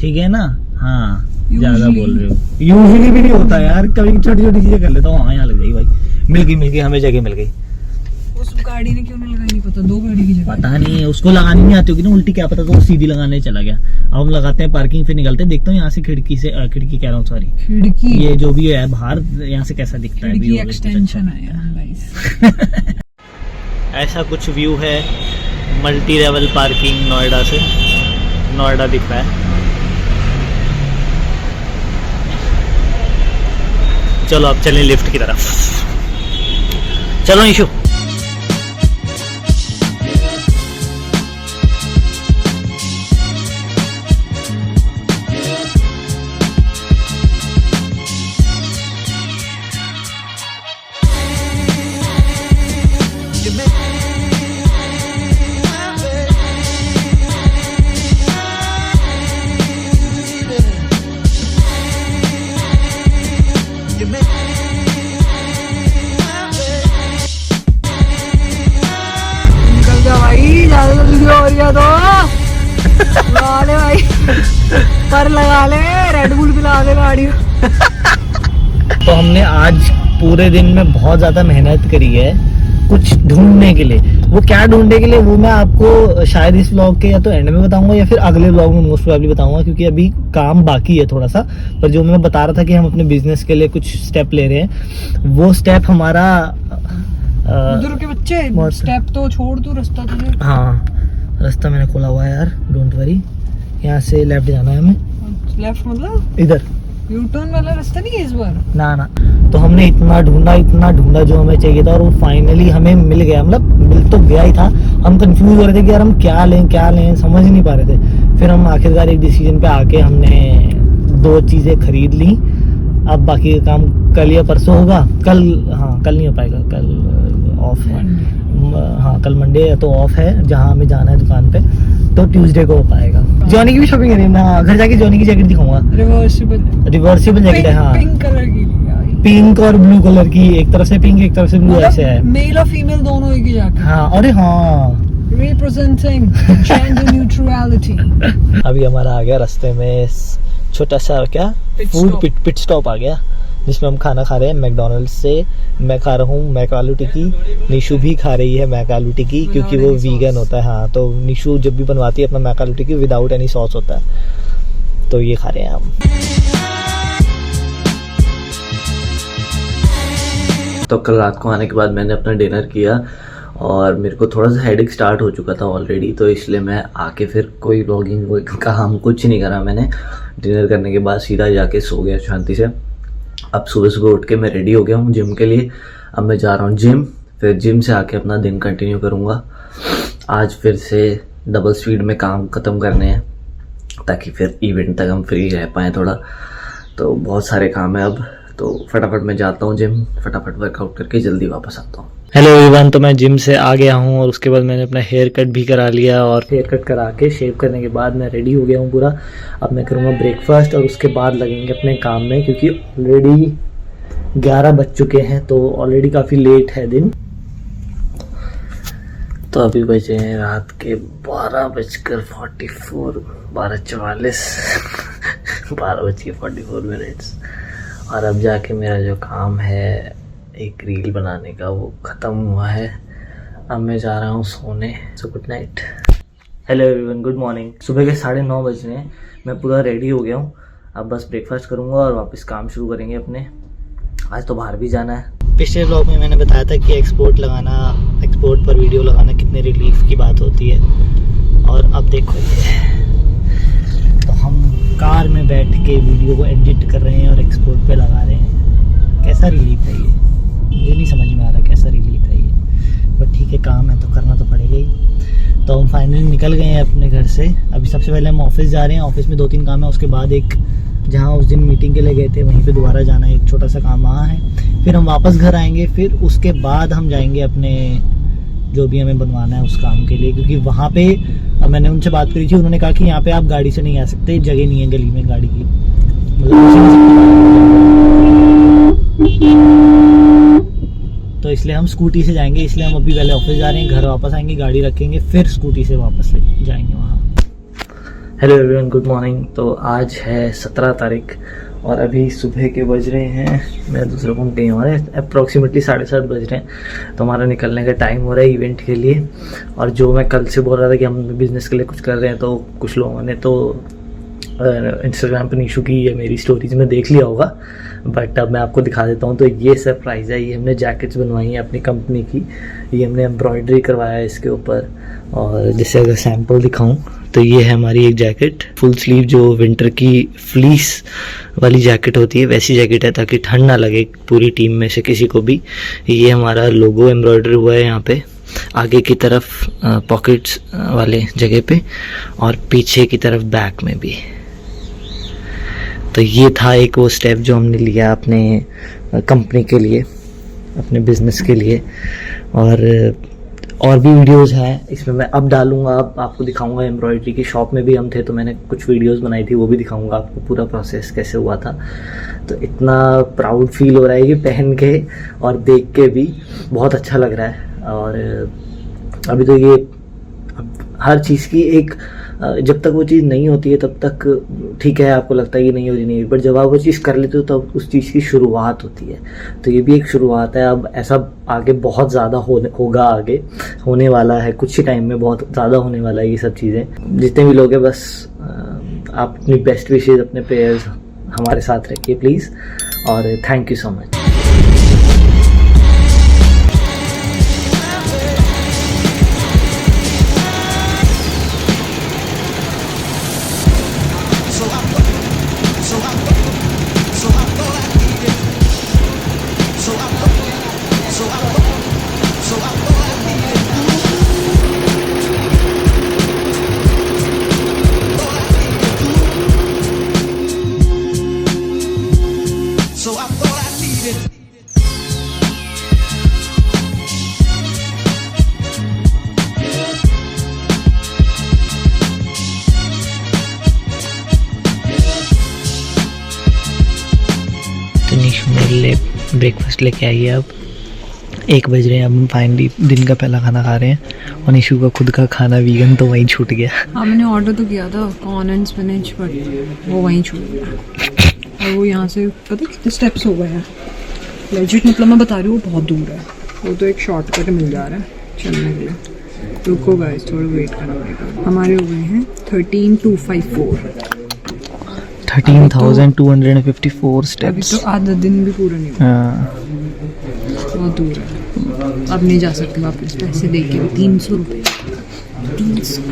ठीक है ना। हाँ ज्यादा बोल रहे हो। यूजुअली भी नहीं होता यार, कभी छोटी छोटी चीजें कर लेता हूँ। हाँ यहाँ लग गई भाई, मिल गई हमें जगह मिल गई। उस गाड़ी ने क्यों नहीं लगाई नहीं पता, 2 गाड़ी की जगह। पता नहीं, उसको लगानी नहीं आती होगी ना उल्टी, क्या पता। तो वो सीधी लगाने चला गया। अब हम लगाते हैं पार्किंग, फिर निकलते हैं। देखता हूँ यहाँ से खिड़की कह रहा हूँ सॉरी, खिड़की, ये जो भी है बाहर यहाँ से कैसा दिखता है। खिड़की view अभी कुछ एक्सटेंशन आया गाइस। ऐसा कुछ व्यू है मल्टी लेवल पार्किंग नोएडा से। नोएडा दिख रहा है। चलो अब चलें लिफ्ट की तरफ। चलो इशू। निकल जा भाई, ज्यादा जल्दी हो रही है तो लगा ले भाई, पर लगा ले, रेड बुल पिला दे गाड़ी। तो हमने आज पूरे दिन में बहुत ज़्यादा मेहनत करी है कुछ ढूंढने के लिए। वो क्या ढूंढने के लिए वो मैं आपको शायद इस व्लॉग के या तो एंड में बताऊंगा या फिर अगले व्लॉग में मोस्ट प्रोबेबली बताऊंगा, क्योंकि अभी काम बाकी है थोड़ा सा। पर जो मैं बता रहा था कि हम अपने बिजनेस के लिए कुछ स्टेप ले रहे हैं, वो स्टेप हमारा उधर के बच्चे स्टेप तो छोड़, तू रास्ता तुझे। हाँ रास्ता मैंने खोला हुआ है यार, डोंट वरी। यहाँ से लेफ्ट जाना है हमें, लेफ्ट मतलब इधर यू टर्न वाला रास्ता नहीं है इस बार। ना। तो हमने इतना ढूंढा जो हमें चाहिए था, और वो फाइनली हमें मिल गया। मतलब मिल तो गया ही था, हम कंफ्यूज हो रहे थे कि यार हम क्या लें समझ ही नहीं पा रहे थे। फिर हम आखिरकार एक डिसीजन पे आके हमने 2 चीज़ें खरीद ली। अब बाकी का काम कल या परसों होगा। कल नहीं हो पाएगा, कल ऑफ है। हाँ कल मंडे है तो ऑफ है, जहाँ हमें जाना है दुकान पे, तो ट्यूसडे को हो पाएगा। जॉनी की भी शॉपिंग करेंगे ना, घर जाके जॉनी की जैकेट दिखाऊंगा। रिवर्सिबल जैकेट है। हाँ पिंक कलर की, पिंक और ब्लू कलर की, एक तरफ से पिंक एक तरफ से ब्लू ऐसे है। मेल और फीमेल दोनों एक ही जैकेट। हाँ अरे हाँ, representing gender neutrality। अभी हमारा आ गया रास्ते में छोटा सा क्या फूड पिट स्टॉप आ गया, जिसमें हम खाना खा रहे हैं मैकडोनल्ड्स से। मैं खा रहा हूँ मैक आलू टिक्की, निशु भी खा रही है मैक आलू टिक्की, क्योंकि वो वीगन होता है। हाँ तो निशु जब भी बनवाती है अपना मैक आलू टिक्की विदाउट एनी सॉस होता है, तो ये खा रहे हैं हम। तो कल रात को आने के बाद मैंने अपना डिनर किया, और मेरे को थोड़ा सा हेडेक स्टार्ट हो चुका था ऑलरेडी, तो इसलिए मैं आके फिर कोई व्लॉगिंग काम कुछ नहीं करा मैंने। डिनर करने के बाद सीधा जाके सो गया शांति से। अब सुबह उठ के मैं रेडी हो गया हूँ जिम के लिए। अब मैं जा रहा हूँ जिम, फिर जिम से आके अपना दिन कंटिन्यू करूँगा। आज फिर से डबल स्पीड में काम ख़त्म करने हैं, ताकि फिर इवेंट तक हम फ्री रह पाएँ थोड़ा। तो बहुत सारे काम है अब, तो फटाफट मैं जाता हूँ जिम, फटाफट वर्कआउट करके जल्दी वापस आता हूँ। हेलो एवरीवन, तो मैं जिम से आ गया हूँ और उसके बाद मैंने अपना हेयर कट भी करा लिया, और हेयर कट करा के शेव करने के बाद मैं रेडी हो गया हूँ पूरा। अब मैं करूँगा ब्रेकफास्ट और उसके बाद लगेंगे अपने काम में, क्योंकि ऑलरेडी 11 बज चुके हैं, तो ऑलरेडी काफ़ी लेट है दिन। तो अभी बजे हैं रात के 12:44, 12:44 12:44। और अब जाके मेरा जो काम है एक रील बनाने का वो ख़त्म हुआ है। अब मैं जा रहा हूँ सोने। So good night. Hello everyone, good morning. सुबह के 9:30 बज रहे हैं, मैं पूरा रेडी हो गया हूँ। अब बस ब्रेकफास्ट करूँगा और वापस काम शुरू करेंगे अपने। आज तो बाहर भी जाना है। पिछले व्लॉग में मैंने बताया था कि एक्सपोर्ट पर वीडियो लगाना कितने रिलीफ की बात होती है, और अब देखो ये तो हम कार में बैठ के वीडियो को एडिट कर रहे हैं और एक्सपोर्ट पे लगा रहे हैं। कैसा रिलीफ है ये, मुझे नहीं समझ में आ रहा कैसा रिलीफ है ये, बट ठीक है, काम है तो करना तो पड़ेगा ही। तो हम फाइनली निकल गए हैं अपने घर से। अभी सबसे पहले हम ऑफिस जा रहे हैं। ऑफिस में 2-3 काम है, उसके बाद एक जहाँ उस दिन मीटिंग के लिए गए थे वहीं पे दोबारा जाना है, एक छोटा सा काम वहाँ है। फिर हम वापस घर आएंगे, फिर उसके बाद हम जाएंगे अपने जो भी हमें बनवाना है उस काम के लिए, क्योंकि वहाँ पे मैंने उनसे बात करी थी, उन्होंने कहा कि यहाँ पे आप गाड़ी से नहीं आ सकते, जगह नहीं है गली में गाड़ी की, तो इसलिए हम स्कूटी से जाएंगे। इसलिए हम अभी पहले ऑफिस जा रहे हैं, घर वापस आएंगे, गाड़ी रखेंगे, फिर स्कूटी से वापस ले जाएंगे वहाँ। Hello everyone, good morning. तो आज है 17 तारीख और अभी सुबह के बज रहे हैं, मैं दूसरे को कहीं हो रहे हैं, अप्रॉक्सीमेटली 7:30 बज रहे हैं। तो हमारा निकलने का टाइम हो रहा है इवेंट के लिए। और जो मैं कल से बोल रहा था कि हम बिज़नेस के लिए कुछ कर रहे हैं, तो कुछ लोगों ने तो इंस्टाग्राम पर निशु की या मेरी स्टोरीज में देख लिया होगा, बट अब मैं आपको दिखा देता हूँ। तो ये सरप्राइज़ है, ये हमने जैकेट्स बनवाई हैं अपनी कंपनी की, ये हमने एम्ब्रॉयडरी करवाया है इसके ऊपर। और जैसे अगर सैम्पल दिखाऊं तो ये है हमारी एक जैकेट, फुल स्लीव, जो विंटर की फ्लीस वाली जैकेट होती है वैसी जैकेट है, ताकि ठंड ना लगे पूरी टीम में से किसी को भी। ये हमारा लोगो एम्ब्रॉयडरी हुआ है यहाँ पे आगे की तरफ पॉकेट्स वाले जगह पे, और पीछे की तरफ बैक में भी। तो ये था एक वो स्टेप जो हमने लिया अपने कंपनी के लिए, अपने बिजनेस के लिए। और भी वीडियोस हैं इसमें, मैं अब डालूंगा, अब आपको दिखाऊंगा। एम्ब्रॉयडरी की शॉप में भी हम थे तो मैंने कुछ वीडियोस बनाई थी, वो भी दिखाऊंगा आपको, पूरा प्रोसेस कैसे हुआ था। तो इतना प्राउड फील हो रहा है कि पहन के और देख के भी बहुत अच्छा लग रहा है। और अभी तो ये हर चीज़ की एक, जब तक वो चीज़ नहीं होती है तब तक ठीक है, आपको लगता है कि नहीं हो रही, नहीं, बट जब आप वो चीज़ कर लेते हो तब उस चीज़ की शुरुआत होती है। तो ये भी एक शुरुआत है। अब ऐसा आगे बहुत ज़्यादा होगा, आगे होने वाला है, कुछ ही टाइम में बहुत ज़्यादा होने वाला है ये सब चीज़ें। जितने भी लोग हैं, बस आप अपनी बेस्ट विशेज़ अपने प्रेयर्स हमारे साथ रखिए प्लीज़, और thank you so much. Nishu मेरे लिए ब्रेकफास्ट लेके आई है। अब 1 बज रहे हैं, अब हम फाइनली दिन का पहला खाना खा रहे हैं। और निशु का खुद का खाना वीगन तो वहीं छूट गया। हाँ, मैंने ऑर्डर तो किया था कॉर्न एंड स्पिनच, बट वो वहीं छूट गया। और वो यहाँ से पता कितने स्टेप्स हो गए हैं, लेजिट, मतलब मैं बता रही हूँ वो बहुत दूर है। वो तो एक शॉर्टकट मिल जा रहा है चलने के लिए। रुको गाइस, थोड़ा वेट करना पड़ेगा। हमारे हो गए हैं 13,254, 13,254 अभी स्टेप्स। तो आधा दिन भी पूरा नहीं हुआ। हाँ, बहुत दूर है, अब नहीं जा सकते वापस, पैसे दे के भी 300 रुपये, 300।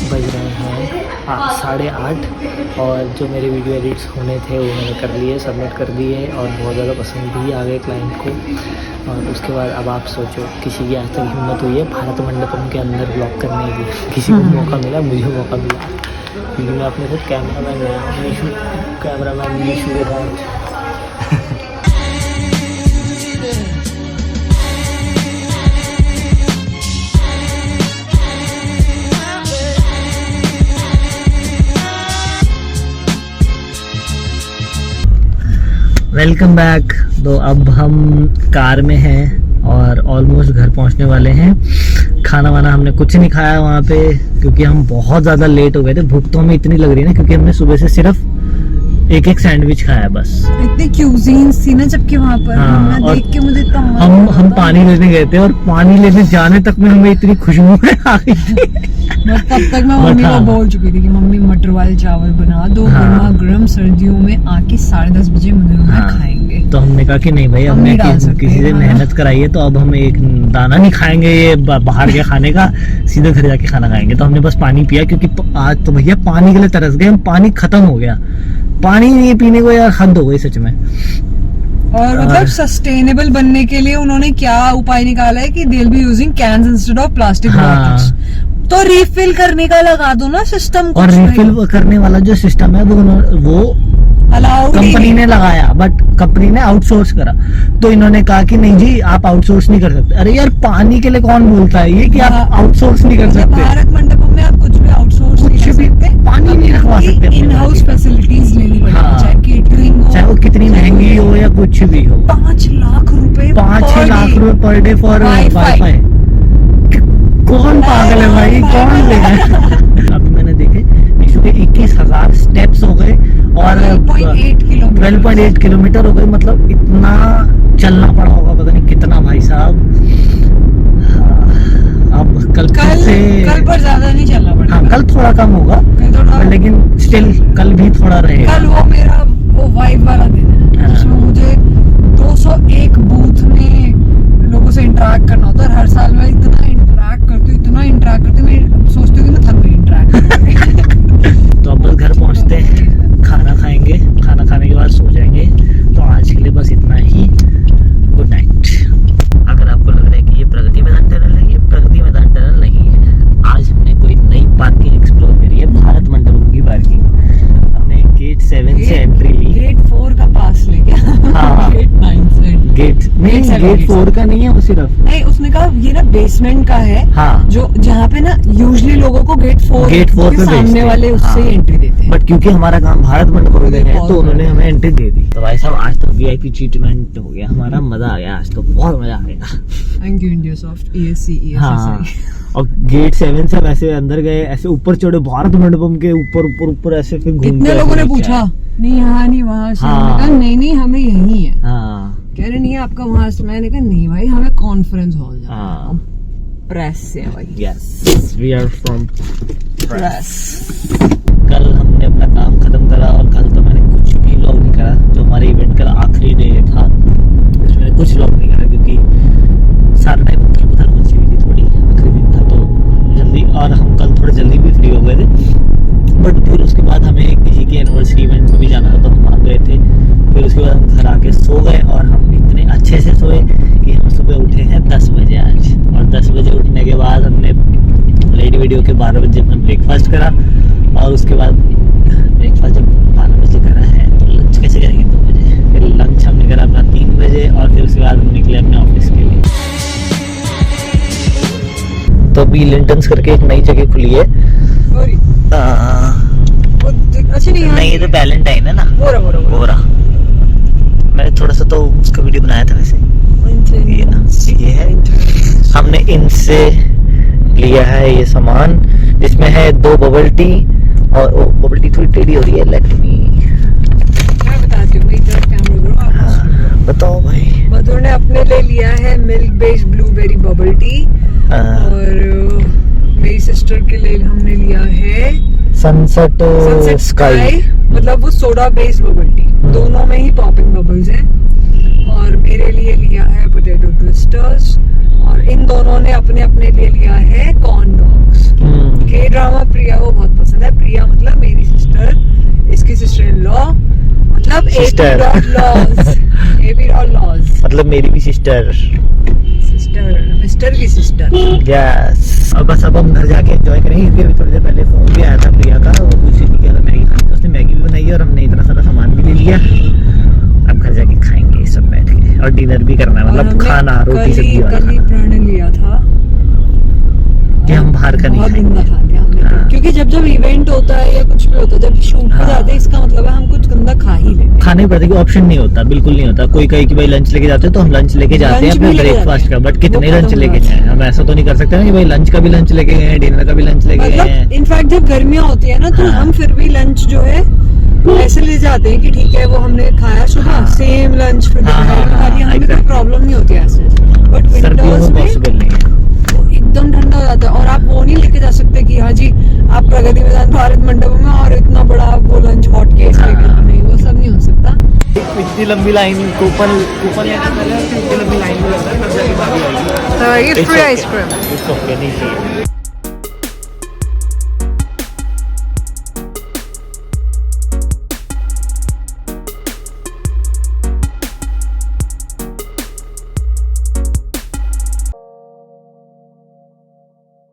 बज रहे हैं 8:30, और जो मेरे वीडियो एडिट्स होने थे वो मैंने कर लिए, सबमिट कर दिए, और बहुत ज़्यादा पसंद भी आ गए क्लाइंट को। और उसके बाद अब आप सोचो, किसी की आज तक हिम्मत हुई है भारत मंडपम के अंदर ब्लॉग करने की? किसी को मौका मिला, मुझे मौका मिला, क्योंकि मैं अपने साथ कैमरामैन गया, निशु कैमरामैन निशु के साथ। Welcome back. तो अब हम कार में हैं और ऑलमोस्ट घर पहुंचने वाले हैं। खाना वाना हमने कुछ नहीं खाया वहाँ पे, क्योंकि हम बहुत ज़्यादा लेट हो गए थे। भूख तो हमें इतनी लग रही है ना, क्योंकि हमने सुबह से सिर्फ एक एक सैंडविच खाया बस। इतनी क्यूजीन्स थी ना जबकि वहाँ पर, हाँ, मैं और देख के मुझे इतना मजा हम आया। पानी लेने गए थे और पानी लेने जाने तक में हमें इतनी खुशबू आ गई थी। मैं तब तक मैं मम्मी को हाँ। बोल चुकी थी कि मम्मी मटर वाले चावल बना दो, हाँ। गर्मा गर्म सर्दियों में आके 10:30 बजे मंदिरों में हाँ। खाएंगे। तो हमने कहा कि नहीं भाई, हम हमने नहीं डाल सकते, किसी से हाँ। मेहनत कराई है तो अब हम एक दाना नहीं खाएंगे ये बाहर के खाने का, सीधे घर जाके खाना खाएंगे। तो हमने बस पानी पिया, क्योंकि आज तो भैया पानी के लिए तरस गए हम, पानी खत्म हो गया, पानी नहीं पीने को यार, हद हो गई सच में। और मतलब सस्टेनेबल बनने के लिए उन्होंने क्या उपाय निकाला है कि they will be using cans instead of plastic हाँ। बॉटल्स। तो रिफिल करने का लगा दो ना सिस्टम, और रिफिल करने वाला जो सिस्टम है वो अलाउड कंपनी ने लगाया, बट कंपनी ने आउटसोर्स करा। तो इन्होंने कहा कि नहीं जी आप आउटसोर्स नहीं कर सकते। अरे यार पानी के लिए कौन बोलता है ये कि आप हाँ। आउटसोर्स नहीं कर सकते? भारत मंडपम में आप कुछ भी आउटसोर्स नहीं कर सकते, पानी नहीं रखवा सकते अपने इन हाउस घर के। फैसिलिटीज लेनी पड़ेगी, हाँ। चाहे केटरिंग हो, चाहे वो कितनी महंगी हो या कुछ भी हो। 5 लाख रुपए 5-6 लाख रुपए per day for Wi-Fi। Wifi. कौन पागल है भाई, कौन ले रहा है? अभी मैंने देखे मीशो के 21,000 स्टेप्स हो गए और 12.8 किलोमीटर हो गए। मतलब इतना चलना पड़ा होगा, पता नहीं कितना भाई साहब। अब कल कल पर ज्यादा नहीं चलना पड़ेगा। हाँ, कल थोड़ा कम होगा, कल थोड़ा, लेकिन स्टिल कल भी थोड़ा रहेगा। कल वो मेरा वो वाइब वाला दिन है हाँ। जिसमें मुझे 201 बूथ में लोगों से इंटरेक्ट करना होता है। हर साल मैं इतना इंटरेक्ट करती हूँ, मैं सोचती हूँ कि मैं थक गई इंटरेक्ट। तो अब बस घर पहुंचते हैं, खाना खाएंगे, खाना खाने के बाद सो जाएंगे। तो आज के लिए बस इतना ही, गुड नाइट। अगर आपको लग रहा है कि ये प्रगति मैदान टनल है, ये प्रगति मैदान टनल नहीं है। आज हमने कोई नई पार्किंग एक्सप्लोर करी है, भारत मंडपम की पार्किंग। हमने गेट 7 से एंट्री ली। गेट 4 का पास ले गया। हाँ। गेट 9 से गेट नहीं, गेट 4 का नहीं है वो सिर्फ। नहीं, उसने कहा ये ना बेसमेंट का है, हाँ, जो जहाँ पे ना यूजुअली लोगों को गेट 4 पे के सामने भेजते वाले हैं। उससे हाँ। एंट्री देते हैं। बट क्योंकि हमारा काम भारत मंडपम में है बहुत तो उन्होंने बढ़िया। हमें एंट्री दे दी। तो भाई साहब आज तो VIP ट्रीटमेंट हो गया हमारा, मजा आ गया आज तो, बहुत मजा आ गया। Thank you India soft, ESC हाँ, और गेट 7 से वैसे अंदर गए, ऐसे ऊपर चढ़े भारत मंडपम के ऊपर ऐसे, फिर घूम कितने के लोगों ने ऐसे पूछा नीचे नहीं यहाँ नहीं वहाँ से, हाँ। मैंने कहा नहीं हमें यही है। आए। हाँ, कह रहे नहीं आपका वहाँ से, मैंने कहा नहीं भाई हमें कॉन्फ्रेंस हॉल जाना है। हाँ। हम प्रेस से हैं भाई, yes we are from press. कल हमने अपना काम खत्म करा और कल तो मैंने कुछ भी व्लॉग नहीं करा। जो हमारे इवेंट का आखिरी डे था उसमें मैंने कुछ व्लॉग नहीं करा, क्योंकि सारा टाइम उथल मची हुई थी थोड़ी, आखिरी दिन था तो जल्दी, और हम कल थोड़े जल्दी भी फ्री हो गए थे। बट फिर उसके बाद हमें किसी की एनिवर्सरी इवेंट में भी जाना था तो हम आ गए थे। फिर उसके बाद हम घर आके सो गए और हम इतने अच्छे से सोए कि हम सुबह उठे हैं 10 बजे आज। और 10 बजे उठने के बाद हमने रेडी वीडियो के 12 बजे अपना ब्रेकफास्ट करा, और उसके बाद ब्रेकफास्ट जब 12 बजे करा है तो लंच कैसे करेंगे 2 बजे। फिर लंच हमने करा अपना 3 बजे और फिर उसके बाद हम निकले अपने ऑफिस के लिए। तो अभी लिंटन्स करके एक नई जगह खुली है। अच्छा नहीं, ये तो वैलेंटाइन है ना, वो रहा। मैंने थोड़ा सा तो उसका वीडियो बनाया था वैसे। ये है, हमने इनसे लिया है ये सामान, जिसमें है 2 बबल टी, और बबल टी थोड़ी टेढ़ी हो रही है, लेट मी मैं बताती हूँ, इधर कैमरा करो आप। बताओ भाई। मधुर ने अपने लिए लिया है milk based blueberry bubble tea, और मेरी सिस्टर के लिए हमने लिया है सनसेट स्काई, मतलब वो सोडा बेस्ड बबल टी, दोनों में ही पॉपिंग बबल्स हैं। और मेरे लिए लिया है पोटैटो ट्विस्टर्स, और इन दोनों ने अपने अपने लिए लिया है कॉर्न डॉग्स। के ड्रामा प्रिया को बहुत पसंद है। प्रिया मतलब मेरी सिस्टर, इसकी सिस्टर इन लॉ, मतलब Sister. लॉज, मतलब मेरी भी सिस्टर, मिस्टर की सिस्टर। यस। और बस अब हम घर जाके एंजॉय करेंगे, क्योंकि अभी थोड़ी देर पहले फोन भी आया था प्रिया का, वो पूछ रही थी कि अगर मैगी खानी तो उसने मैगी भी बनाई है और हमने इतना सारा सामान भी ले लिया। अब घर जाके खाएंगे सब बैठ के, और डिनर भी करना है, मतलब खाना रोटी सब्जी वाला कल ही खाना। प्रण लिया था कि हम बाहर का नहीं बहुत खाएंगे। गंदा खा लिया हमने, हाँ। क्योंकि जब इवेंट होता है या कुछ भी होता है, जब शूट पे हाँ। जाते हैं, इसका मतलब है हम कुछ गंदा खा ही लेते खाने पड़ता है, ऑप्शन नहीं होता, बिल्कुल नहीं होता। कोई कहे कि भाई लंच लेके जाते हो तो हम लंच लेके जाते हैं लंच अपने भी लेके ब्रेकफास्ट जाते का, हैं। बट कितने वो लंच खत्म लेके हो जाए, जाता है। हम ऐसा तो नहीं कर सकते ना कि भाई लंच का भी लंच लेके गए, डिनर का भी लंच लेके गए मतलब हैं। इनफैक्ट जब गर्मियां होती है ना, तो हाँ। हम फिर भी लंच जो है ऐसे ले जाते हैं कि ठीक है वो हमने खाया सुबह सेम लंच फिर दोपहर में खा लिया, हमें कोई प्रॉब्लम नहीं होती ऐसे। बट सर्दियों विंटर्स में में पॉसिबल नहीं है। एकदम ठंडा हो जाता है और आप वो नहीं लेके जा सकते कि हाँ जी आप प्रगति मैदान भारत मंडप में और इतना बड़ा वो लंच हॉट केस लेके नहीं, वो सब नहीं हो सकता। इतनी लंबी लाइन कूपन लेने से पहले इतनी लंबी लाइन में लगता है, तब जाके बारी आएगी। तो ये फ्री आइसक्रीम It's okay, नहीं चाहिए।